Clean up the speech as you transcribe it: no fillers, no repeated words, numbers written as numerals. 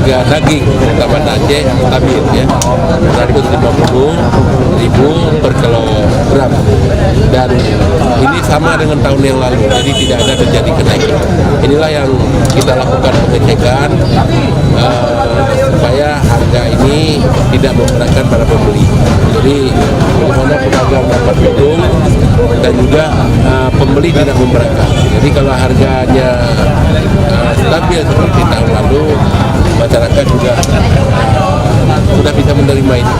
harga daging terutama Aceh stabil ya, 150.000 per kilogram, dan ini sama dengan tahun yang lalu, jadi tidak ada terjadi kenaikan. Inilah yang kita lakukan pengecekan supaya harga ini tidak memberatkan para pembeli. Jadi bagaimana pedagang dapat untung dan juga pembeli tidak memberatkan. Jadi kalau harganya stabil seperti tahun lalu, masyarakat juga sudah bisa menerima ini.